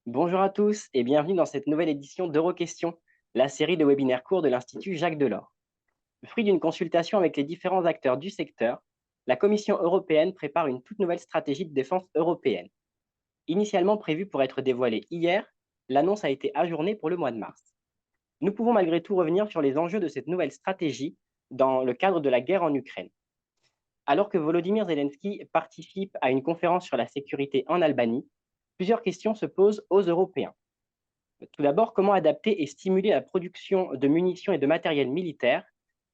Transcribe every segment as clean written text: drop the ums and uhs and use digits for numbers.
Bonjour à tous et bienvenue dans cette nouvelle édition d'Euroquestions, la série de webinaires courts de l'Institut Jacques Delors. Fruit d'une consultation avec les différents acteurs du secteur, la Commission européenne prépare une toute nouvelle stratégie de défense européenne. Initialement prévue pour être dévoilée hier, l'annonce a été ajournée pour le mois de mars. Nous pouvons malgré tout revenir sur les enjeux de cette nouvelle stratégie dans le cadre de la guerre en Ukraine. Alors que Volodymyr Zelensky participe à une conférence sur la sécurité en Albanie, plusieurs questions se posent aux Européens. Tout d'abord, comment adapter et stimuler la production de munitions et de matériel militaire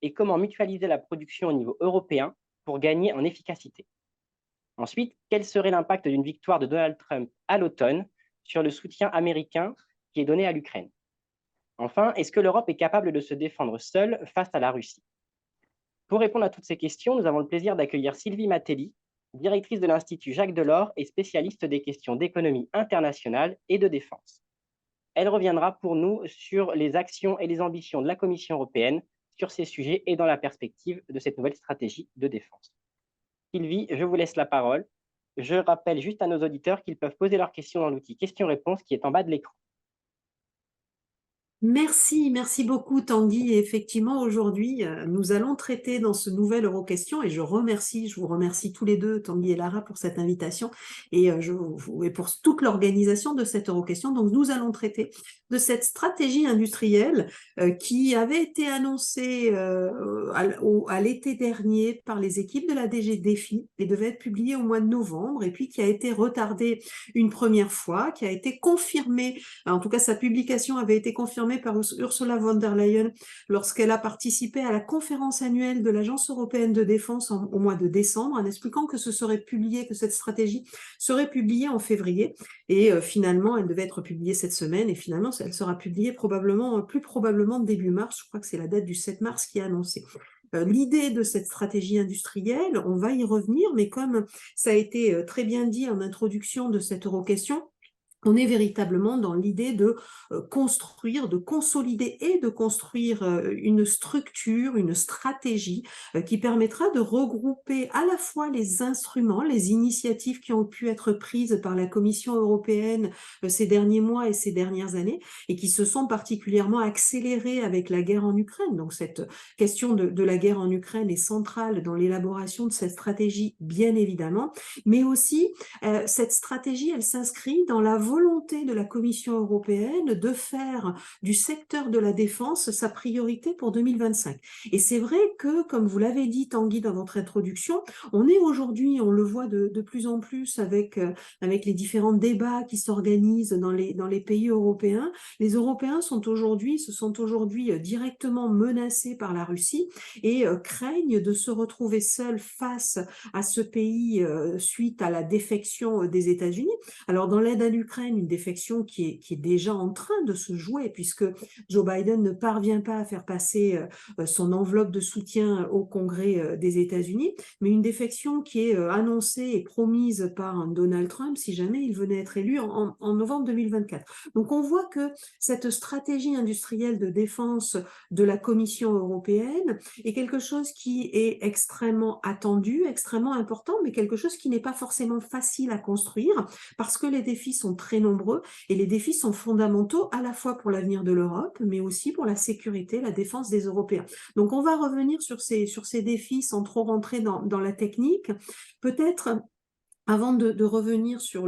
et comment mutualiser la production au niveau européen pour gagner en efficacité. Ensuite, quel serait l'impact d'une victoire de Donald Trump à l'automne sur le soutien américain qui est donné à l'Ukraine. Enfin, est-ce que l'Europe est capable de se défendre seule face à la Russie? Pour répondre à toutes ces questions, nous avons le plaisir d'accueillir Sylvie Matelli, directrice de l'Institut Jacques Delors et spécialiste des questions d'économie internationale et de défense. Elle reviendra pour nous sur les actions et les ambitions de la Commission européenne sur ces sujets et dans la perspective de cette nouvelle stratégie de défense. Sylvie, je vous laisse la parole. Je rappelle juste à nos auditeurs qu'ils peuvent poser leurs questions dans l'outil questions-réponses qui est en bas de l'écran. Merci beaucoup Tanguy. Et effectivement, aujourd'hui, nous allons traiter dans ce nouvel Euroquestion et je vous remercie tous les deux, Tanguy et Lara, pour cette invitation et pour toute l'organisation de cette Euroquestion. Donc, nous allons traiter de cette stratégie industrielle qui avait été annoncée à l'été dernier par les équipes de la DG Défi et devait être publiée au mois de novembre et puis qui a été retardée une première fois, qui a été confirmée. En tout cas, sa publication avait été confirmée par Ursula von der Leyen lorsqu'elle a participé à la conférence annuelle de l'Agence européenne de défense au mois de décembre, en expliquant que ce serait publié, que cette stratégie serait publiée en février. Et finalement, elle devait être publiée cette semaine. Et finalement, elle sera publiée plus probablement début mars. Je crois que c'est la date du 7 mars qui est annoncée. L'idée de cette stratégie industrielle, on va y revenir, mais comme ça a été très bien dit en introduction de cette Euroquestion, on est véritablement dans l'idée de construire, de consolider et de construire une structure, une stratégie qui permettra de regrouper à la fois les instruments, les initiatives qui ont pu être prises par la Commission européenne ces derniers mois et ces dernières années et qui se sont particulièrement accélérées avec la guerre en Ukraine. Donc cette question de la guerre en Ukraine est centrale dans l'élaboration de cette stratégie, bien évidemment, mais aussi cette stratégie, elle s'inscrit dans la volonté de la Commission européenne de faire du secteur de la défense sa priorité pour 2025. Et c'est vrai que, comme vous l'avez dit, Tanguy, dans votre introduction, on est aujourd'hui, on le voit de plus en plus avec les différents débats qui s'organisent dans les pays européens. Les Européens se sont aujourd'hui directement menacés par la Russie et craignent de se retrouver seuls face à ce pays suite à la défection des États-Unis. Alors, dans l'aide à l'Ukraine, une défection qui est déjà en train de se jouer, puisque Joe Biden ne parvient pas à faire passer son enveloppe de soutien au Congrès des États-Unis, mais une défection qui est annoncée et promise par Donald Trump si jamais il venait être élu en novembre 2024. Donc, on voit que cette stratégie industrielle de défense de la Commission européenne est quelque chose qui est extrêmement attendu, extrêmement important, mais quelque chose qui n'est pas forcément facile à construire parce que les défis sont très nombreux et les défis sont fondamentaux à la fois pour l'avenir de l'Europe, mais aussi pour la sécurité, la défense des Européens. Donc on va revenir sur ces défis sans trop rentrer dans la technique. Peut-être avant de revenir sur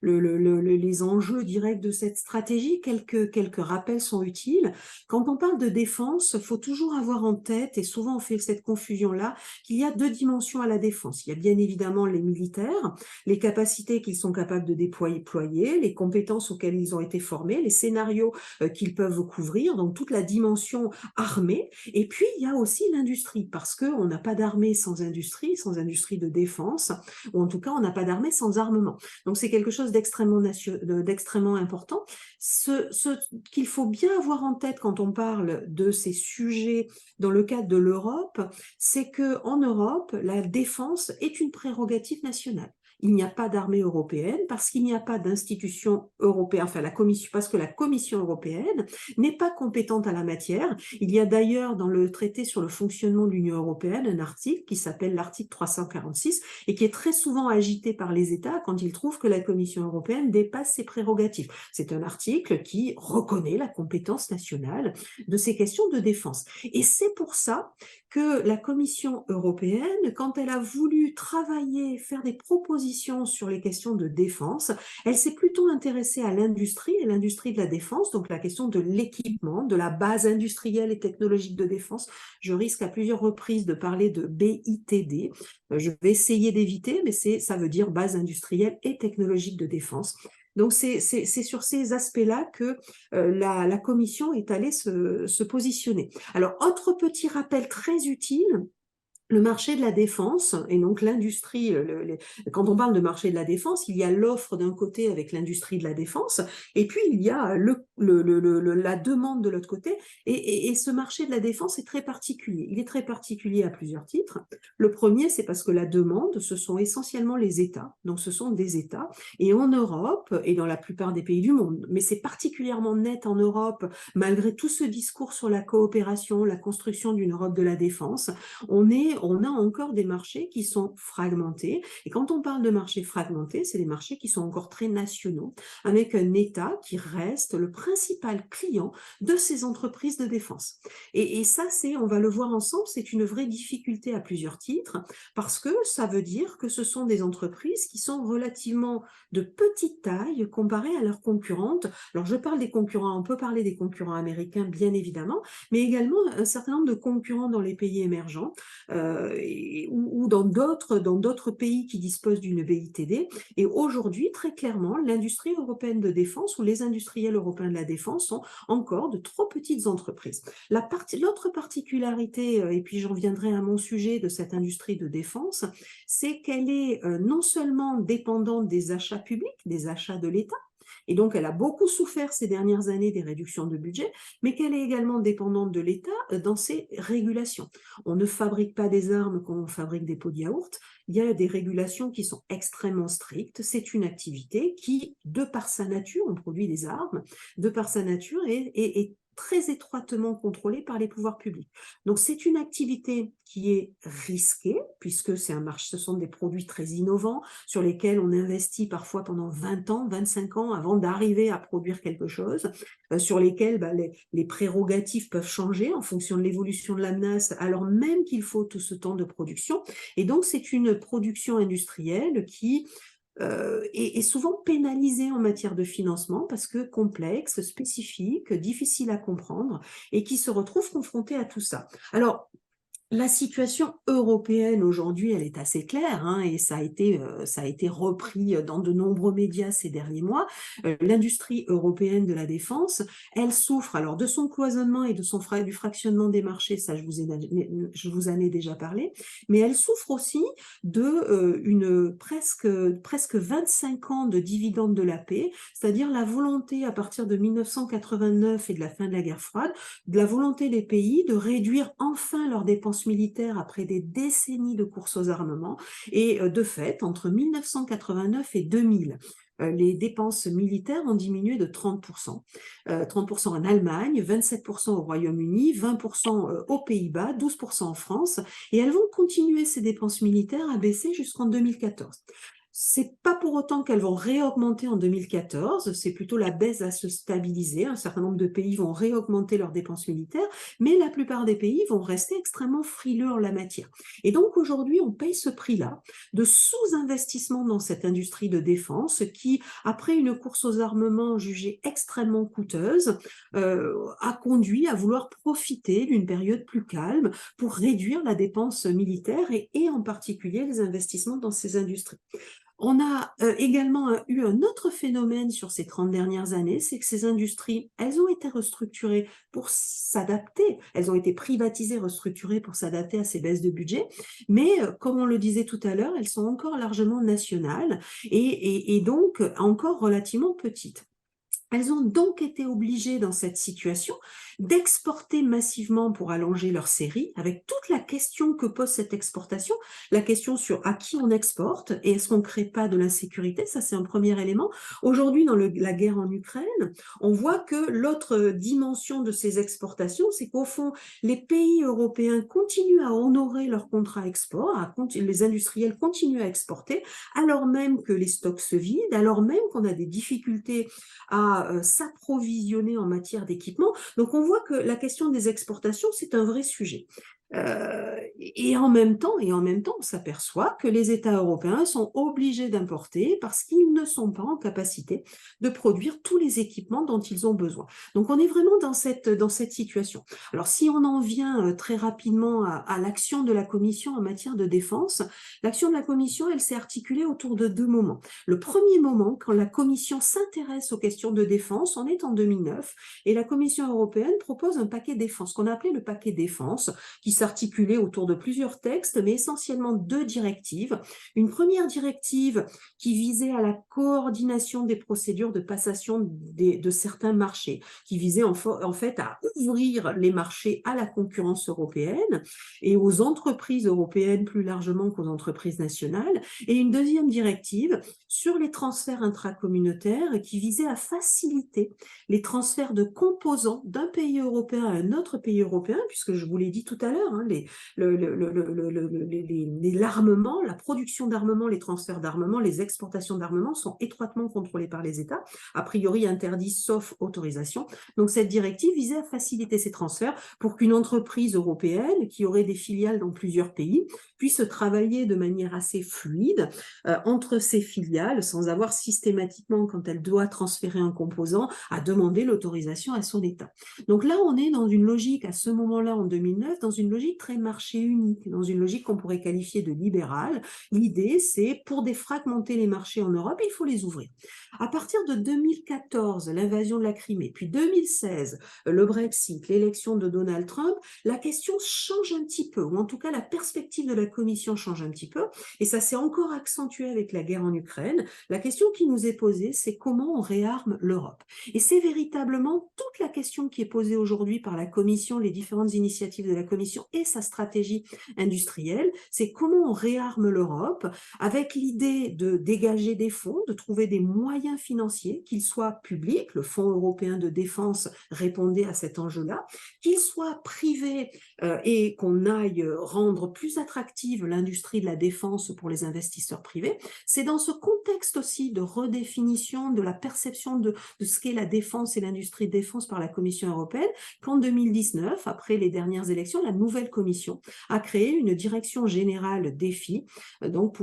les enjeux directs de cette stratégie, quelques rappels sont utiles. Quand on parle de défense, il faut toujours avoir en tête, et souvent on fait cette confusion-là, qu'il y a deux dimensions à la défense. Il y a bien évidemment les militaires, les capacités qu'ils sont capables de déployer, les compétences auxquelles ils ont été formés, les scénarios qu'ils peuvent couvrir, donc toute la dimension armée. Et puis, il y a aussi l'industrie, parce qu'on n'a pas d'armée sans industrie de défense, ou en tout cas, on n'a pas d'armée sans armement. Donc, c'est quelque chose d'extrêmement important. Ce qu'il faut bien avoir en tête quand on parle de ces sujets dans le cadre de l'Europe, c'est qu'en Europe, la défense est une prérogative nationale. il n'y a pas d'armée européenne, parce qu'il n'y a pas d'institution européenne, enfin la commission, parce que la Commission européenne n'est pas compétente à la matière. Il y a d'ailleurs dans le traité sur le fonctionnement de l'Union européenne un article qui s'appelle l'article 346 et qui est très souvent agité par les États quand ils trouvent que la Commission européenne dépasse ses prérogatives. C'est un article qui reconnaît la compétence nationale de ces questions de défense. Et c'est pour ça que la Commission européenne, quand elle a voulu travailler, faire des propositions sur les questions de défense, elle s'est plutôt intéressée à l'industrie et l'industrie de la défense, donc la question de l'équipement, de la base industrielle et technologique de défense. Je risque à plusieurs reprises de parler de BITD. Je vais essayer d'éviter, mais ça veut dire base industrielle et technologique de défense. Donc, c'est sur ces aspects-là que la Commission est allée se positionner. Alors, autre petit rappel très utile, le marché de la défense, et donc l'industrie, quand on parle de marché de la défense, il y a l'offre d'un côté avec l'industrie de la défense, et puis il y a la demande de l'autre côté, et ce marché de la défense est très particulier. Il est très particulier à plusieurs titres. Le premier, c'est parce que la demande, ce sont essentiellement les États, donc ce sont des États, et en Europe, et dans la plupart des pays du monde, mais c'est particulièrement net en Europe, malgré tout ce discours sur la coopération, la construction d'une Europe de la défense, on a encore des marchés qui sont fragmentés. Et quand on parle de marchés fragmentés, c'est des marchés qui sont encore très nationaux, avec un État qui reste le principal client de ces entreprises de défense. Et ça, on va le voir ensemble, c'est une vraie difficulté à plusieurs titres, parce que ça veut dire que ce sont des entreprises qui sont relativement de petite taille comparées à leurs concurrentes. Alors, je parle des concurrents, on peut parler des concurrents américains, bien évidemment, mais également un certain nombre de concurrents dans les pays émergents, ou dans d'autres pays qui disposent d'une BITD. Et aujourd'hui, très clairement, l'industrie européenne de défense ou les industriels européens de la défense sont encore de trop petites entreprises. L'autre particularité, et puis j'en viendrai à mon sujet de cette industrie de défense, c'est qu'elle est non seulement dépendante des achats publics, des achats de l'État, et donc elle a beaucoup souffert ces dernières années des réductions de budget, mais qu'elle est également dépendante de l'État dans ses régulations. On ne fabrique pas des armes comme on fabrique des pots de yaourt, il y a des régulations qui sont extrêmement strictes, c'est une activité qui, de par sa nature, on produit des armes, de par sa nature est très étroitement contrôlée par les pouvoirs publics. Donc c'est une activité qui est risquée, puisque c'est un marché, ce sont des produits très innovants, sur lesquels on investit parfois pendant 20 ans, 25 ans avant d'arriver à produire quelque chose, sur lesquels les prérogatives peuvent changer en fonction de l'évolution de la menace, alors même qu'il faut tout ce temps de production. Et donc, c'est une production industrielle qui est souvent pénalisée en matière de financement parce que complexe, spécifique, difficile à comprendre et qui se retrouve confrontée à tout ça. Alors, la situation européenne aujourd'hui, elle est assez claire, hein, et ça a été repris dans de nombreux médias ces derniers mois. L'industrie européenne de la défense, elle souffre alors de son cloisonnement et du fractionnement des marchés, ça je vous en ai déjà parlé, mais elle souffre aussi de presque 25 ans de dividendes de la paix, c'est-à-dire la volonté à partir de 1989 et de la fin de la guerre froide, de la volonté des pays de réduire enfin leurs dépenses militaires après des décennies de course aux armements. Et de fait, entre 1989 et 2000, les dépenses militaires ont diminué de 30%. 30% en Allemagne, 27% au Royaume-Uni, 20% aux Pays-Bas, 12% en France. Et elles vont continuer ces dépenses militaires à baisser jusqu'en 2014. C'est pas pour autant qu'elles vont réaugmenter en 2014, c'est plutôt la baisse à se stabiliser. Un certain nombre de pays vont réaugmenter leurs dépenses militaires, mais la plupart des pays vont rester extrêmement frileux en la matière. Et donc aujourd'hui, on paye ce prix-là de sous-investissement dans cette industrie de défense qui, après une course aux armements jugée extrêmement coûteuse, a conduit à vouloir profiter d'une période plus calme pour réduire la dépense militaire et en particulier les investissements dans ces industries. On a également eu un autre phénomène sur ces 30 dernières années, c'est que ces industries, elles ont été restructurées pour s'adapter, elles ont été privatisées, restructurées pour s'adapter à ces baisses de budget, mais comme on le disait tout à l'heure, elles sont encore largement nationales et donc encore relativement petites. Elles ont donc été obligées dans cette situation d'exporter massivement pour allonger leur série, avec toute la question que pose cette exportation, la question sur à qui on exporte et est-ce qu'on ne crée pas de l'insécurité, ça c'est un premier élément. Aujourd'hui, dans la guerre en Ukraine, on voit que l'autre dimension de ces exportations, c'est qu'au fond, les pays européens continuent à honorer leurs contrats export, les industriels continuent à exporter, alors même que les stocks se vident, alors même qu'on a des difficultés à s'approvisionner en matière d'équipement. Donc on voit que la question des exportations, c'est un vrai sujet. Et en même temps, on s'aperçoit que les États européens sont obligés d'importer parce qu'ils ne sont pas en capacité de produire tous les équipements dont ils ont besoin. Donc on est vraiment dans cette situation. Alors si on en vient très rapidement à l'action de la Commission en matière de défense, l'action de la Commission, elle s'est articulée autour de deux moments. Le premier moment, quand la Commission s'intéresse aux questions de défense, on est en 2009, et la Commission européenne propose un paquet défense, qu'on a appelé le paquet défense, qui s'articulait autour de plusieurs textes, mais essentiellement deux directives. Une première directive qui visait à la coordination des procédures de passation de certains marchés, qui visait en fait à ouvrir les marchés à la concurrence européenne et aux entreprises européennes plus largement qu'aux entreprises nationales, et une deuxième directive sur les transferts intracommunautaires qui visait à faciliter les transferts de composants d'un pays européen à un autre pays européen, puisque je vous l'ai dit tout à l'heure, hein, l'armement, la production d'armement, les transferts d'armement, les exportations d'armement sont étroitement contrôlés par les États, a priori interdits sauf autorisation. Donc cette directive visait à faciliter ces transferts pour qu'une entreprise européenne qui aurait des filiales dans plusieurs pays puisse travailler de manière assez fluide entre ses filiales sans avoir systématiquement, quand elle doit transférer un composant, à demander l'autorisation à son État. Donc là, on est dans une logique, à ce moment-là, en 2009, dans une logique très marché unique, dans une logique qu'on pourrait qualifier de libérale. L'idée, c'est pour défragmenter les marchés en Europe, il faut les ouvrir. À partir de 2014, l'invasion de la Crimée, puis 2016, le Brexit, l'élection de Donald Trump, la question change un petit peu, ou en tout cas la perspective de la Commission change un petit peu, et ça s'est encore accentué avec la guerre en Ukraine. La question qui nous est posée, c'est comment on réarme l'Europe. Et c'est véritablement toute la question qui est posée aujourd'hui par la Commission, les différentes initiatives de la Commission et sa stratégie industrielle, c'est comment on réarme l'Europe avec l'idée de dégager des fonds, de trouver des moyens financiers, qu'ils soient publics, le Fonds européen de défense répondait à cet enjeu-là, qu'ils soient privés et qu'on aille rendre plus attractive l'industrie de la défense pour les investisseurs privés. C'est dans ce contexte aussi de redéfinition de la perception de ce qu'est la défense et l'industrie de défense par la Commission européenne qu'en 2019, après les dernières élections, la nouvelle Commission a créé une direction générale défi donc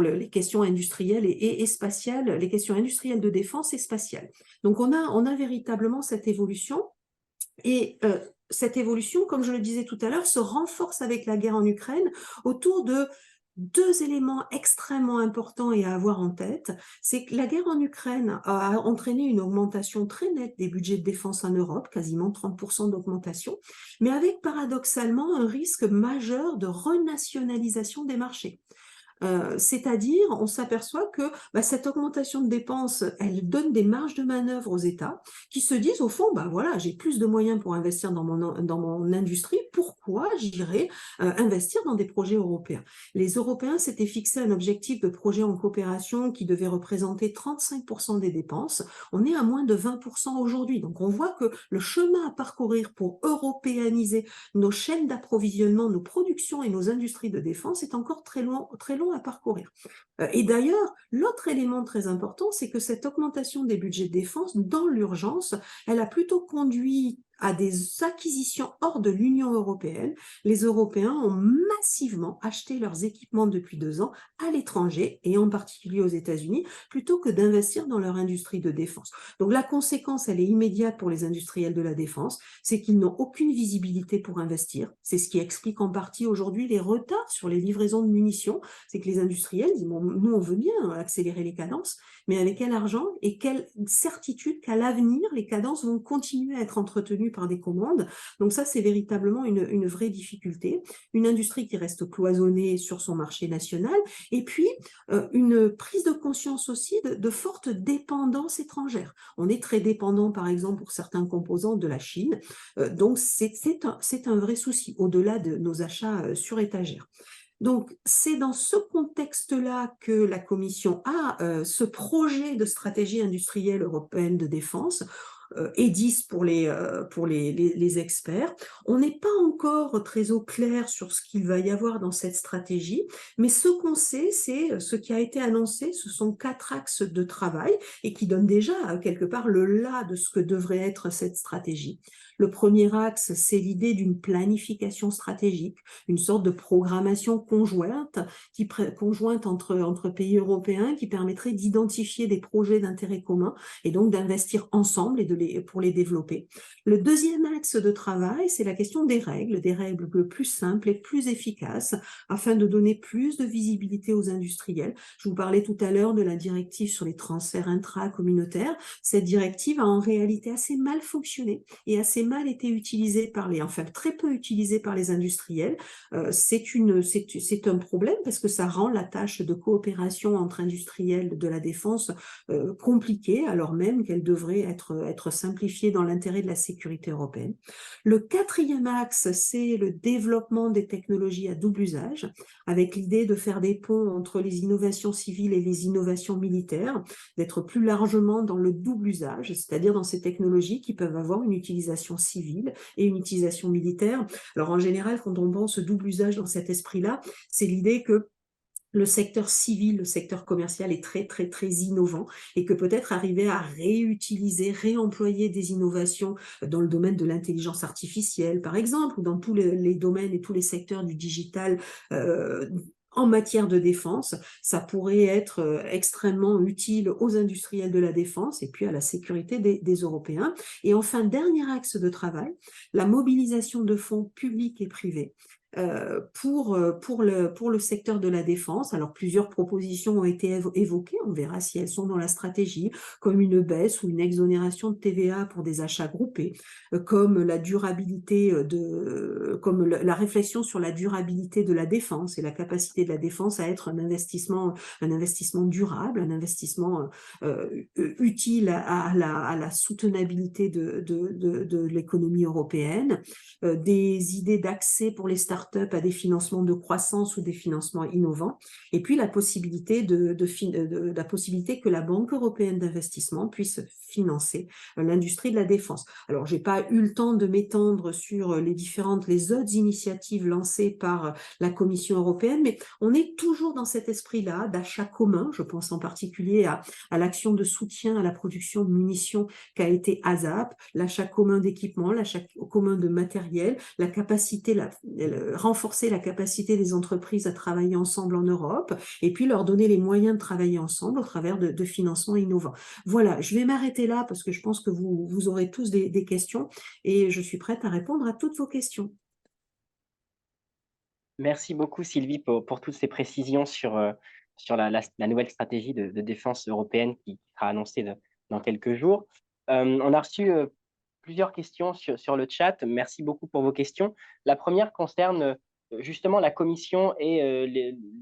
les questions industrielles et spatiales, les questions industrielles de défense et spatiales. Donc on a véritablement cette évolution et cette évolution, comme je le disais tout à l'heure, se renforce avec la guerre en Ukraine autour de deux éléments extrêmement importants et à avoir en tête. C'est que la guerre en Ukraine a entraîné une augmentation très nette des budgets de défense en Europe, quasiment 30% d'augmentation, mais avec paradoxalement un risque majeur de renationalisation des marchés. C'est-à-dire, on s'aperçoit que cette augmentation de dépenses, elle donne des marges de manœuvre aux États qui se disent, au fond, voilà, j'ai plus de moyens pour investir dans mon industrie, pourquoi j'irais investir dans des projets européens? Les Européens s'étaient fixé un objectif de projet en coopération qui devait représenter 35% des dépenses. On est à moins de 20% aujourd'hui. Donc, on voit que le chemin à parcourir pour européaniser nos chaînes d'approvisionnement, nos productions et nos industries de défense est encore très long à parcourir. Et d'ailleurs, l'autre élément très important, c'est que cette augmentation des budgets de défense, dans l'urgence, elle a plutôt conduit à des acquisitions hors de l'Union européenne. Les Européens ont massivement acheté leurs équipements depuis 2 ans à l'étranger, et en particulier aux États-Unis, plutôt que d'investir dans leur industrie de défense. Donc la conséquence, elle est immédiate pour les industriels de la défense, c'est qu'ils n'ont aucune visibilité pour investir. C'est ce qui explique en partie aujourd'hui les retards sur les livraisons de munitions. C'est que les industriels disent, nous on veut bien accélérer les cadences, mais avec quel argent et quelle certitude qu'à l'avenir, les cadences vont continuer à être entretenues par des commandes. Donc ça, c'est véritablement une vraie difficulté. Une industrie qui reste cloisonnée sur son marché national, et puis une prise de conscience aussi de forte dépendance étrangère. On est très dépendant, par exemple, pour certains composants de la Chine, donc c'est un vrai souci, au-delà de nos achats sur étagère. Donc, c'est dans ce contexte-là que la Commission a ce projet de stratégie industrielle européenne de défense, EDIS pour les experts. On n'est pas encore très au clair sur ce qu'il va y avoir dans cette stratégie, mais ce qu'on sait, c'est ce qui a été annoncé, ce sont 4 axes de travail et qui donnent déjà quelque part le là de ce que devrait être cette stratégie. Le premier axe, c'est l'idée d'une planification stratégique, une sorte de programmation conjointe entre pays européens qui permettrait d'identifier des projets d'intérêt commun et donc d'investir ensemble pour les développer. Le deuxième axe de travail, c'est la question des règles plus simples et plus efficaces afin de donner plus de visibilité aux industriels. Je vous parlais tout à l'heure de la directive sur les transferts intra-communautaires. Cette directive a en réalité assez mal fonctionné et assez mal été utilisée enfin très peu utilisée par les industriels. C'est un problème parce que ça rend la tâche de coopération entre industriels de la défense compliquée, alors même qu'elle devrait être simplifiée dans l'intérêt de la sécurité européenne. Le quatrième axe, c'est le développement des technologies à double usage, avec l'idée de faire des ponts entre les innovations civiles et les innovations militaires, d'être plus largement dans le double usage, c'est-à-dire dans ces technologies qui peuvent avoir une utilisation civile et une utilisation militaire. Alors en général, quand on pense double usage dans cet esprit-là, c'est l'idée que le secteur civil, le secteur commercial est très, très, très innovant et que peut-être arriver à réutiliser, réemployer des innovations dans le domaine de l'intelligence artificielle, par exemple, ou dans tous les domaines et tous les secteurs du digital en matière de défense, ça pourrait être extrêmement utile aux industriels de la défense et puis à la sécurité des Européens. Et enfin, dernier axe de travail, la mobilisation de fonds publics et privés pour le secteur de la défense. Alors, plusieurs propositions ont été évoquées, on verra si elles sont dans la stratégie, comme une baisse ou une exonération de TVA pour des achats groupés, comme la réflexion sur la durabilité de la défense et la capacité de la défense à être un investissement durable, un investissement utile à la soutenabilité de l'économie européenne, des idées d'accès pour les startups à des financements de croissance ou des financements innovants, et puis la possibilité que la Banque européenne d'investissement puisse financer l'industrie de la défense. Alors, j'ai pas eu le temps de m'étendre sur les autres initiatives lancées par la Commission européenne, mais on est toujours dans cet esprit-là d'achat commun. Je pense en particulier à l'action de soutien à la production de munitions qu'a été ASAP, l'achat commun d'équipements, l'achat commun de matériel, renforcer la capacité des entreprises à travailler ensemble en Europe et puis leur donner les moyens de travailler ensemble au travers de financements innovants. Voilà, je vais m'arrêter là parce que je pense que vous aurez tous des questions et je suis prête à répondre à toutes vos questions. Merci beaucoup Sylvie pour toutes ces précisions sur la nouvelle stratégie de défense européenne qui sera annoncée dans quelques jours. On a reçu plusieurs questions sur le chat. Merci beaucoup pour vos questions. La première concerne justement la Commission et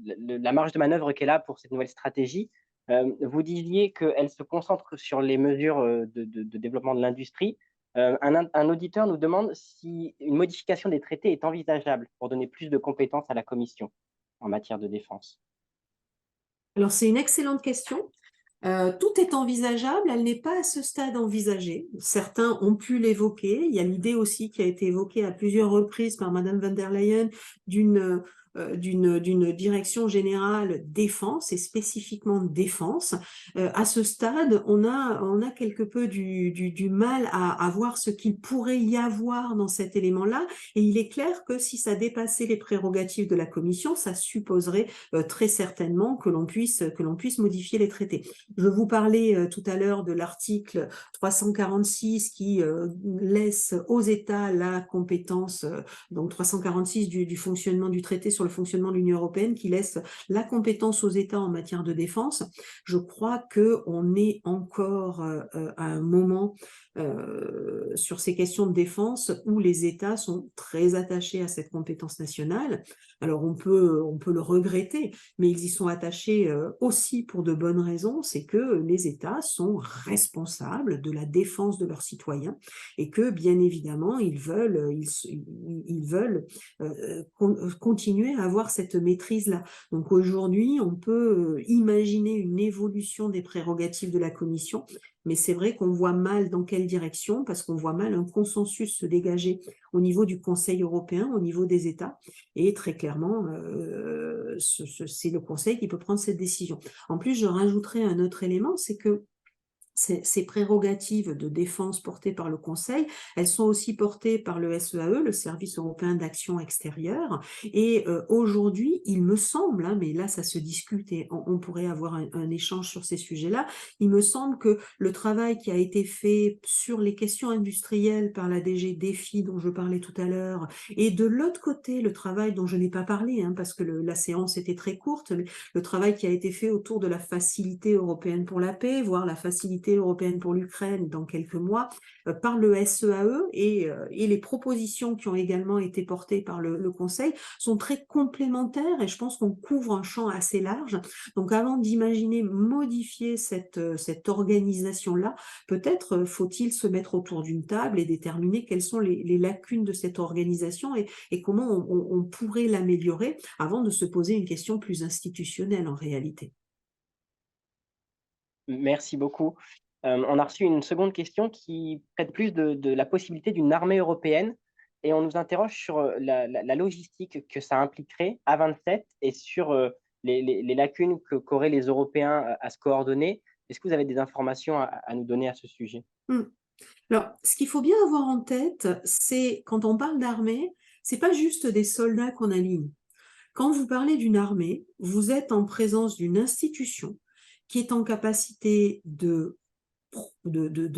la marge de manœuvre qu'elle a pour cette nouvelle stratégie. Vous disiez qu'elle se concentre sur les mesures de développement de l'industrie. Un auditeur nous demande si une modification des traités est envisageable pour donner plus de compétences à la Commission en matière de défense. Alors, c'est une excellente question. Tout est envisageable, elle n'est pas à ce stade envisagée. Certains ont pu l'évoquer. Il y a l'idée aussi qui a été évoquée à plusieurs reprises par Madame von der Leyen d'une direction générale défense et spécifiquement défense. À ce stade, on a quelque peu du mal à voir ce qu'il pourrait y avoir dans cet élément-là. Et il est clair que si ça dépassait les prérogatives de la Commission, ça supposerait très certainement que l'on puisse modifier les traités. Je vous parlais tout à l'heure de l'article 346 qui laisse aux États la compétence, donc 346 du fonctionnement du traité sur sur le fonctionnement de l'Union européenne qui laisse la compétence aux États en matière de défense. Je crois qu'on est encore à un moment sur ces questions de défense où les États sont très attachés à cette compétence nationale. Alors on peut le regretter, mais ils y sont attachés aussi pour de bonnes raisons, c'est que les États sont responsables de la défense de leurs citoyens et que bien évidemment ils veulent continuer à avoir cette maîtrise-là. Donc aujourd'hui, on peut imaginer une évolution des prérogatives de la Commission, mais c'est vrai qu'on voit mal dans quelle direction, parce qu'on voit mal un consensus se dégager au niveau du Conseil européen, au niveau des États, et très clairement, c'est le Conseil qui peut prendre cette décision. En plus, je rajouterai un autre élément, c'est que ces prérogatives de défense portées par le Conseil, elles sont aussi portées par le SEAE, le Service européen d'action extérieure. Et aujourd'hui, il me semble, hein, mais là ça se discute et on pourrait avoir un échange sur ces sujets-là, il me semble que le travail qui a été fait sur les questions industrielles par la DG DEFI dont je parlais tout à l'heure, et de l'autre côté, le travail dont je n'ai pas parlé, hein, parce que la séance était très courte, mais le travail qui a été fait autour de la facilité européenne pour la paix, voire la facilité européenne pour l'Ukraine dans quelques mois, par le SEAE et les propositions qui ont également été portées par le Conseil sont très complémentaires et je pense qu'on couvre un champ assez large. Donc avant d'imaginer modifier cette organisation-là, peut-être faut-il se mettre autour d'une table et déterminer quelles sont les lacunes de cette organisation et comment on pourrait l'améliorer avant de se poser une question plus institutionnelle en réalité. Merci beaucoup. On a reçu une seconde question qui traite plus de la possibilité d'une armée européenne et on nous interroge sur, la logistique que ça impliquerait à 27 et sur, les lacunes qu'auraient les Européens, à se coordonner. Est-ce que vous avez des informations à nous donner à ce sujet? Mmh. Alors, ce qu'il faut bien avoir en tête, c'est quand on parle d'armée, c'est pas juste des soldats qu'on aligne. Quand vous parlez d'une armée, vous êtes en présence d'une institution qui est en capacité de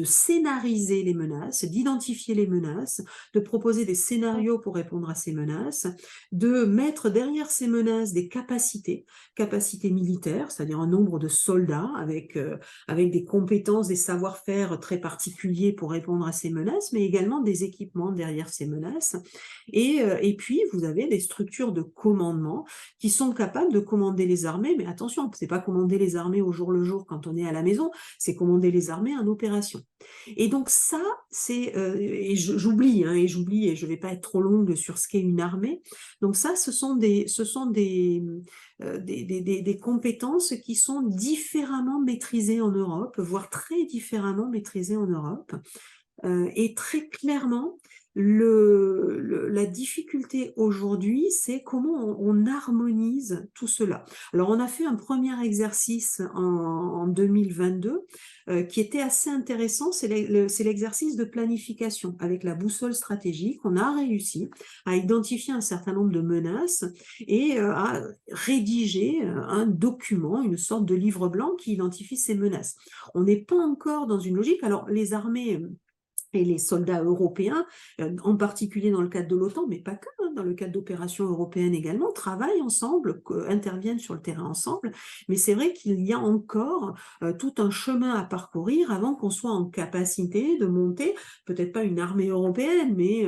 scénariser les menaces, d'identifier les menaces, de proposer des scénarios pour répondre à ces menaces, de mettre derrière ces menaces des capacités militaires, c'est-à-dire un nombre de soldats avec des compétences, des savoir-faire très particuliers pour répondre à ces menaces, mais également des équipements derrière ces menaces. Et puis, vous avez des structures de commandement qui sont capables de commander les armées, mais attention, c'est pas commander les armées au jour le jour quand on est à la maison, c'est commander les armées en opération. Et donc ça, c'est et j'oublie, hein, et je vais pas être trop longue sur ce qu'est une armée. Donc ça, ce sont des compétences qui sont différemment maîtrisées en Europe, voire très différemment maîtrisées en Europe. Et très clairement, la difficulté aujourd'hui, c'est comment on harmonise tout cela. Alors, on a fait un premier exercice en 2022 qui était assez intéressant, c'est l'exercice de planification avec la boussole stratégique. On a réussi à identifier un certain nombre de menaces et à rédiger un document, une sorte de livre blanc qui identifie ces menaces. On n'est pas encore dans une logique. Alors, les armées et les soldats européens, en particulier dans le cadre de l'OTAN, mais pas que, hein, dans le cadre d'opérations européennes également, travaillent ensemble, interviennent sur le terrain ensemble. Mais c'est vrai qu'il y a encore tout un chemin à parcourir avant qu'on soit en capacité de monter, peut-être pas une armée européenne, mais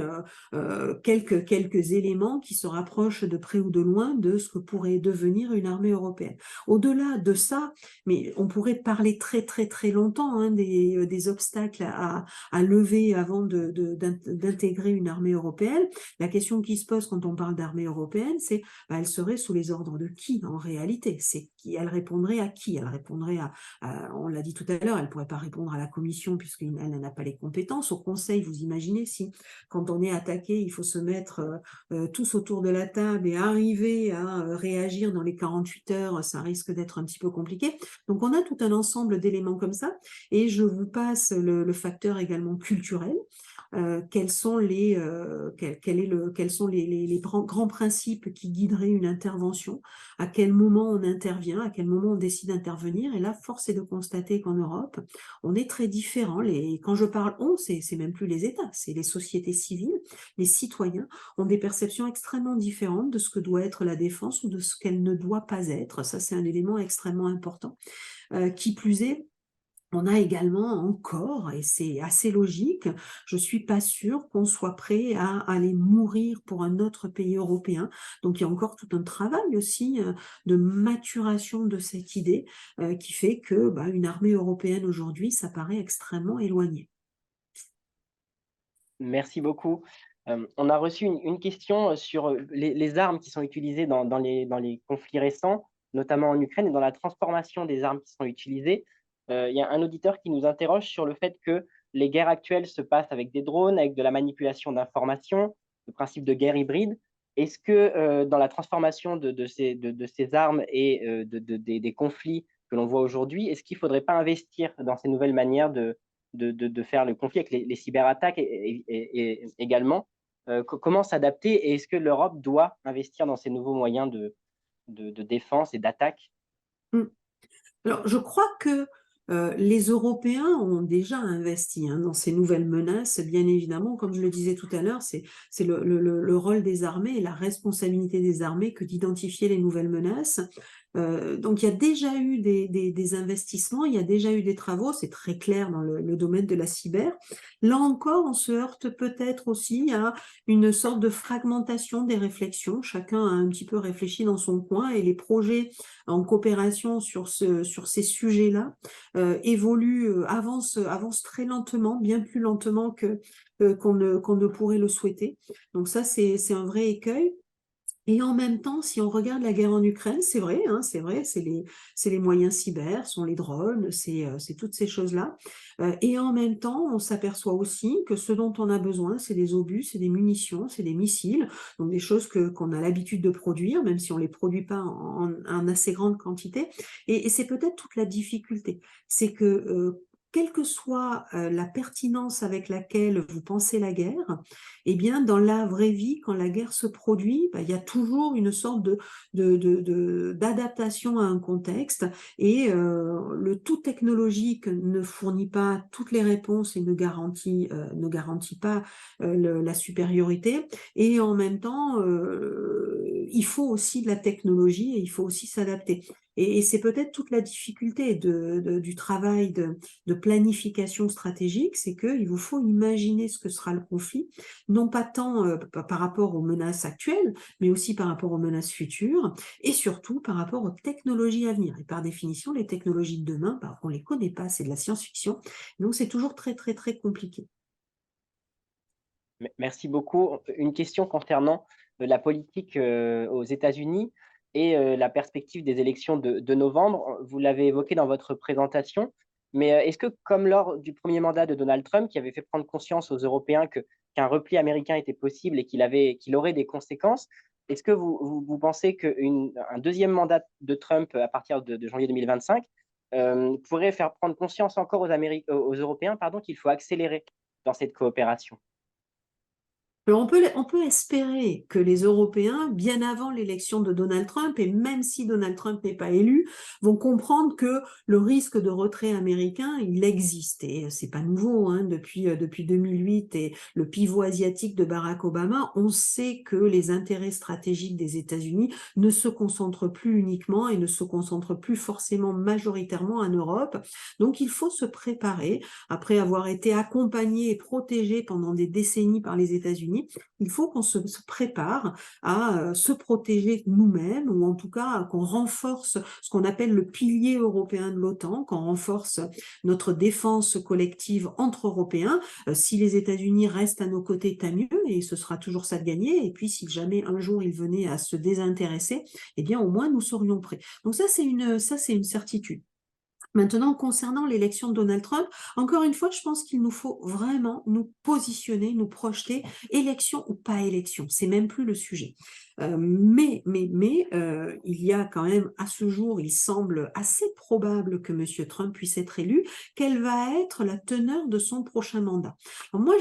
quelques éléments qui se rapprochent de près ou de loin de ce que pourrait devenir une armée européenne. Au-delà de ça, mais on pourrait parler très très très longtemps hein, des obstacles à lever avant d'intégrer une armée européenne. La question qui se pose quand on parle d'armée européenne, c'est elle serait sous les ordres de qui en réalité? C'est qui? Elle répondrait à qui? Elle répondrait on l'a dit tout à l'heure, elle ne pourrait pas répondre à la Commission puisqu'elle n'a pas les compétences. Au Conseil, vous imaginez si quand on est attaqué, il faut se mettre tous autour de la table et arriver à réagir dans les 48 heures, ça risque d'être un petit peu compliqué. Donc on a tout un ensemble d'éléments comme ça et je vous passe le facteur également culturel culturelle, quels sont les grands principes qui guideraient une intervention, à quel moment on intervient, à quel moment on décide d'intervenir. Et là, force est de constater qu'en Europe, on est très différents. Quand je parle on, c'est même plus les États, c'est les sociétés civiles, les citoyens ont des perceptions extrêmement différentes de ce que doit être la défense ou de ce qu'elle ne doit pas être. Ça, c'est un élément extrêmement important. Qui plus est, on a également encore, et c'est assez logique, je ne suis pas sûre qu'on soit prêt à aller mourir pour un autre pays européen. Donc il y a encore tout un travail aussi de maturation de cette idée qui fait que une armée européenne aujourd'hui, ça paraît extrêmement éloigné. Merci beaucoup. On a reçu une question sur les armes qui sont utilisées dans les conflits récents, notamment en Ukraine, et dans la transformation des armes qui sont utilisées. Il y a un auditeur qui nous interroge sur le fait que les guerres actuelles se passent avec des drones, avec de la manipulation d'informations, le principe de guerre hybride. Est-ce que dans la transformation de ces armes et des conflits que l'on voit aujourd'hui, est-ce qu'il ne faudrait pas investir dans ces nouvelles manières de faire le conflit avec les cyberattaques et également. Comment s'adapter et est-ce que l'Europe doit investir dans ces nouveaux moyens de défense et d'attaque? Mm. Alors, je crois que les Européens ont déjà investi dans ces nouvelles menaces. Bien évidemment, comme je le disais tout à l'heure, c'est le rôle des armées et la responsabilité des armées que d'identifier les nouvelles menaces. Donc, il y a déjà eu des investissements, il y a déjà eu des travaux, c'est très clair dans le domaine de la cyber. Là encore, on se heurte peut-être aussi à une sorte de fragmentation des réflexions. Chacun a un petit peu réfléchi dans son coin et les projets en coopération sur ces sujets-là évoluent, avancent très lentement, bien plus lentement qu'on ne pourrait le souhaiter. Donc ça, c'est un vrai écueil. Et en même temps, si on regarde la guerre en Ukraine, c'est vrai, c'est les moyens cyber, sont les drones, c'est toutes ces choses-là. Et en même temps, on s'aperçoit aussi que ce dont on a besoin, c'est des obus, c'est des munitions, c'est des missiles, donc des choses qu'on a l'habitude de produire, même si on les produit pas en assez grande quantité. Et c'est peut-être toute la difficulté, c'est que quelle que soit la pertinence avec laquelle vous pensez la guerre, eh bien, dans la vraie vie, quand la guerre se produit, il y a toujours une sorte d'adaptation à un contexte et le tout technologique ne fournit pas toutes les réponses et ne garantit pas la supériorité. Et en même temps, il faut aussi de la technologie et il faut aussi s'adapter. Et c'est peut-être toute la difficulté du travail de planification stratégique, c'est qu'il vous faut imaginer ce que sera le conflit, non pas tant par rapport aux menaces actuelles, mais aussi par rapport aux menaces futures, et surtout par rapport aux technologies à venir. Et par définition, les technologies de demain, on ne les connaît pas, c'est de la science-fiction, donc c'est toujours très, très, très compliqué. Merci beaucoup. Une question concernant la politique aux États-Unis et la perspective des élections de novembre. Vous l'avez évoqué dans votre présentation, mais est-ce que, comme lors du premier mandat de Donald Trump, qui avait fait prendre conscience aux Européens qu'un repli américain était possible et qu'il aurait des conséquences, est-ce que vous pensez qu'un deuxième mandat de Trump à partir de janvier 2025 pourrait faire prendre conscience encore aux Européens qu'il faut accélérer dans cette coopération? Alors on peut espérer que les Européens, bien avant l'élection de Donald Trump, et même si Donald Trump n'est pas élu, vont comprendre que le risque de retrait américain, il existe. Et c'est pas nouveau, depuis 2008 et le pivot asiatique de Barack Obama, on sait que les intérêts stratégiques des États-Unis ne se concentrent plus uniquement et ne se concentrent plus forcément majoritairement en Europe. Donc il faut se préparer, après avoir été accompagné et protégé pendant des décennies par les États-Unis. Il faut qu'on se prépare à se protéger nous-mêmes, ou en tout cas qu'on renforce ce qu'on appelle le pilier européen de l'OTAN, qu'on renforce notre défense collective entre Européens. Si les États-Unis restent à nos côtés, tant mieux, et ce sera toujours ça de gagner. Et puis si jamais un jour ils venaient à se désintéresser, eh bien au moins nous serions prêts. Donc ça c'est une certitude. Maintenant, concernant l'élection de Donald Trump, encore une fois, je pense qu'il nous faut vraiment nous positionner, nous projeter, élection ou pas élection, c'est même plus le sujet. Il y a quand même, à ce jour, il semble assez probable que M. Trump puisse être élu. Quelle va être la teneur de son prochain mandat? Alors moi,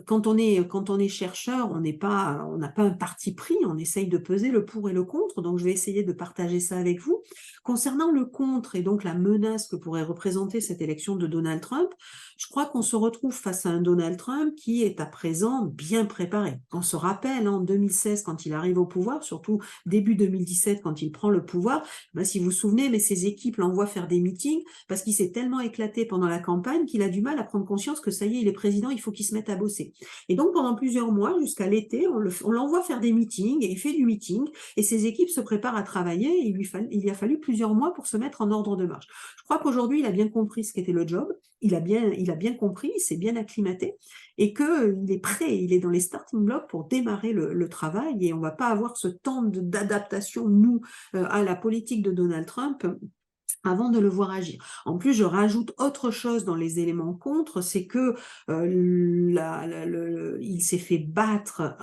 quand on est chercheur, on n'a pas un parti pris, on essaye de peser le pour et le contre, donc je vais essayer de partager ça avec vous. Concernant le contre et donc la menace que pourrait représenter cette élection de Donald Trump, je crois qu'on se retrouve face à un Donald Trump qui est à présent bien préparé. On se rappelle, en 2016, quand il arrive au pouvoir, surtout début 2017, quand il prend le pouvoir, ben, si vous vous souvenez, mais ses équipes l'envoient faire des meetings parce qu'il s'est tellement éclaté pendant la campagne qu'il a du mal à prendre conscience que ça y est, il est président, il faut qu'il se mette à bosser. Et donc, pendant plusieurs mois, jusqu'à l'été, on l'envoie faire des meetings et il fait du meeting et ses équipes se préparent à travailler. Et il lui a fallu plusieurs mois pour se mettre en ordre de marche. Je crois qu'aujourd'hui, il a bien compris ce qu'était le job. Il a bien compris, il s'est bien acclimaté et qu'il est prêt, il est dans les starting blocks pour démarrer le travail et on ne va pas avoir ce temps d'adaptation, nous, à la politique de Donald Trump avant de le voir agir. En plus, je rajoute autre chose dans les éléments contre, c'est que il s'est fait battre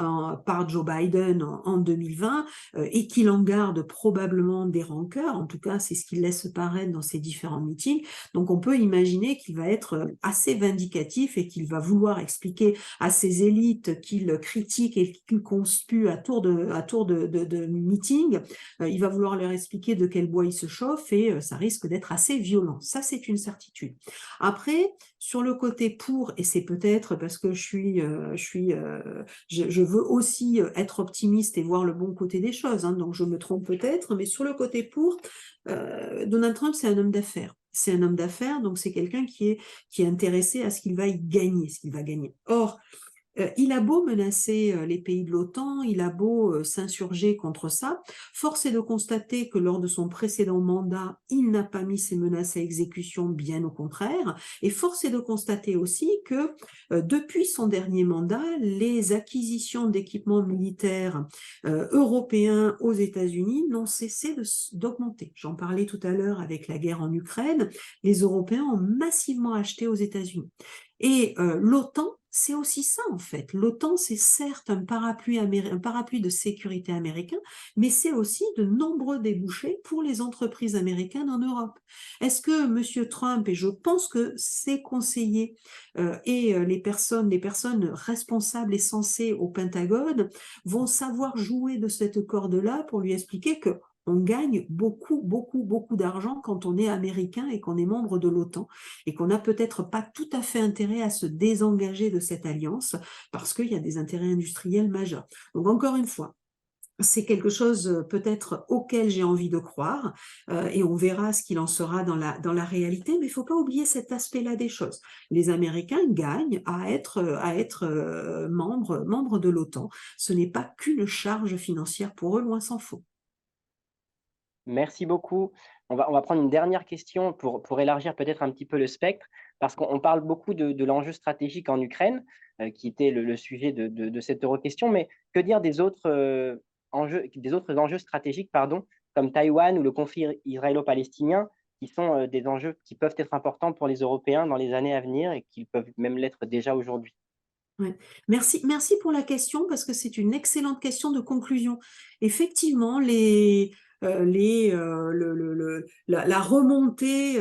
par Joe Biden en 2020 et qu'il en garde probablement des rancœurs. En tout cas, c'est ce qu'il laisse paraître dans ses différents meetings. Donc, on peut imaginer qu'il va être assez vindicatif et qu'il va vouloir expliquer à ses élites qu'il critique et qu'il conspue à tour de meeting. Il va vouloir leur expliquer de quel bois il se chauffe et ça risque d'être assez violent. Ça, c'est une certitude. Après, sur le côté pour, et c'est peut-être parce que je veux aussi être optimiste et voir le bon côté des choses, hein, donc je me trompe peut-être, mais sur le côté pour, Donald Trump, c'est un homme d'affaires. C'est un homme d'affaires, donc c'est quelqu'un qui est intéressé à ce qu'il va y gagner, ce qu'il va gagner. Or, il a beau menacer les pays de l'OTAN, il a beau s'insurger contre ça, force est de constater que lors de son précédent mandat, il n'a pas mis ces menaces à exécution, bien au contraire, et force est de constater aussi que depuis son dernier mandat, les acquisitions d'équipements militaires européens aux États-Unis n'ont cessé d'augmenter. J'en parlais tout à l'heure avec la guerre en Ukraine, les Européens ont massivement acheté aux États-Unis. Et l'OTAN, c'est aussi ça en fait. L'OTAN, c'est certes un parapluie de sécurité américain, mais c'est aussi de nombreux débouchés pour les entreprises américaines en Europe. Est-ce que M. Trump, et je pense que ses conseillers les personnes responsables et censées au Pentagone vont savoir jouer de cette corde-là pour lui expliquer que on gagne beaucoup, beaucoup, beaucoup d'argent quand on est américain et qu'on est membre de l'OTAN et qu'on n'a peut-être pas tout à fait intérêt à se désengager de cette alliance parce qu'il y a des intérêts industriels majeurs. Donc encore une fois, c'est quelque chose peut-être auquel j'ai envie de croire et on verra ce qu'il en sera dans la réalité, mais il ne faut pas oublier cet aspect-là des choses. Les Américains gagnent à être membres de l'OTAN. Ce n'est pas qu'une charge financière pour eux, loin s'en faut. Merci beaucoup. On va prendre une dernière question pour élargir peut-être un petit peu le spectre, parce qu'on parle beaucoup de l'enjeu stratégique en Ukraine, qui était le sujet de cette euro-question, mais que dire des autres enjeux stratégiques, pardon, comme Taïwan ou le conflit israélo-palestinien, qui sont des enjeux qui peuvent être importants pour les Européens dans les années à venir et qui peuvent même l'être déjà aujourd'hui. Ouais. Merci pour la question parce que c'est une excellente question de conclusion. Effectivement, la remontée,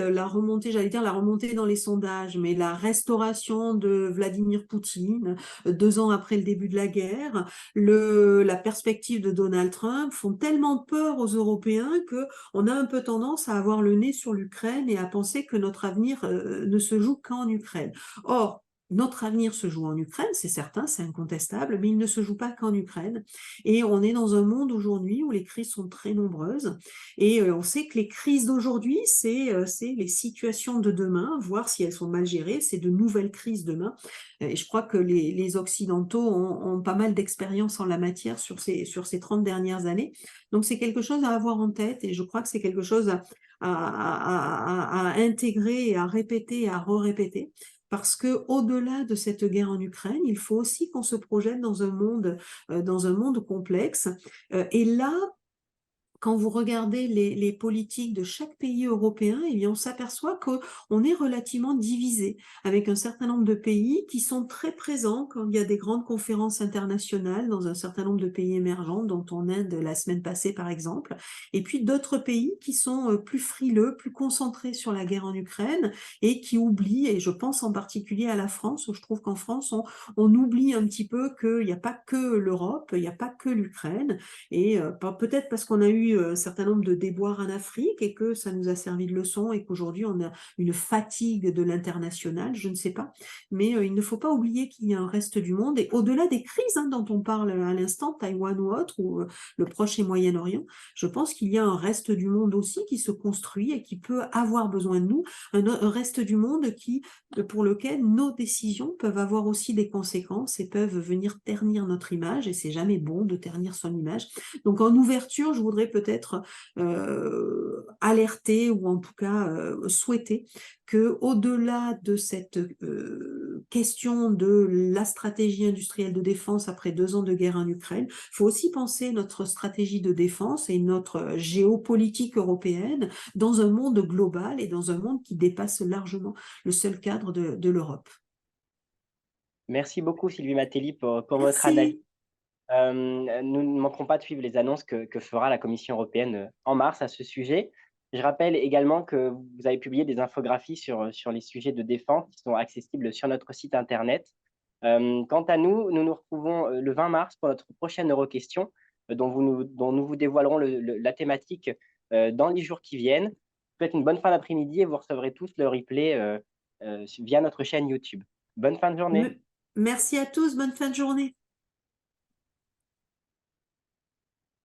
j'allais dire la remontée dans les sondages, mais la restauration de Vladimir Poutine 2 ans après le début de la guerre, la perspective de Donald Trump font tellement peur aux Européens que on a un peu tendance à avoir le nez sur l'Ukraine et à penser que notre avenir ne se joue qu'en Ukraine. Or, notre avenir se joue en Ukraine, c'est certain, c'est incontestable, mais il ne se joue pas qu'en Ukraine. Et on est dans un monde aujourd'hui où les crises sont très nombreuses. Et on sait que les crises d'aujourd'hui, c'est les situations de demain, voir si elles sont mal gérées, c'est de nouvelles crises demain. Et je crois que les Occidentaux ont pas mal d'expérience en la matière sur ces 30 dernières années. Donc c'est quelque chose à avoir en tête et je crois que c'est quelque chose à intégrer et à répéter et à re-répéter. Parce que au-delà de cette guerre en Ukraine, il faut aussi qu'on se projette dans un monde complexe. Et là, quand vous regardez les politiques de chaque pays européen, eh bien, on s'aperçoit qu'on est relativement divisé, avec un certain nombre de pays qui sont très présents quand il y a des grandes conférences internationales dans un certain nombre de pays émergents, dont en Inde la semaine passée par exemple, et puis d'autres pays qui sont plus frileux, plus concentrés sur la guerre en Ukraine et qui oublient, et je pense en particulier à la France, où je trouve qu'en France, on oublie un petit peu qu'il n'y a pas que l'Europe, il n'y a pas que l'Ukraine, et peut-être parce qu'on a eu un certain nombre de déboires en Afrique et que ça nous a servi de leçon et qu'aujourd'hui on a une fatigue de l'international, je ne sais pas. Mais il ne faut pas oublier qu'il y a un reste du monde et au-delà des crises dont on parle à l'instant, Taïwan ou autre, ou le Proche et Moyen-Orient, je pense qu'il y a un reste du monde aussi qui se construit et qui peut avoir besoin de nous, un reste du monde pour lequel nos décisions peuvent avoir aussi des conséquences et peuvent venir ternir notre image, et c'est jamais bon de ternir son image. Donc en ouverture, je voudrais peut-être alerter ou en tout cas souhaiter que, au-delà de cette question de la stratégie industrielle de défense après 2 ans de guerre en Ukraine, il faut aussi penser notre stratégie de défense et notre géopolitique européenne dans un monde global et dans un monde qui dépasse largement le seul cadre de l'Europe. Merci beaucoup Sylvie Matelli pour votre analyse. Merci. Nous ne manquerons pas de suivre les annonces que fera la Commission européenne en mars à ce sujet. Je rappelle également que vous avez publié des infographies sur les sujets de défense qui sont accessibles sur notre site internet. Quant à nous, nous nous retrouvons le 20 mars pour notre prochaine Euroquestion, dont nous vous dévoilerons la thématique dans les jours qui viennent. Je vous souhaite une bonne fin d'après-midi et vous recevrez tous le replay via notre chaîne YouTube. Bonne fin de journée. Merci à tous, bonne fin de journée.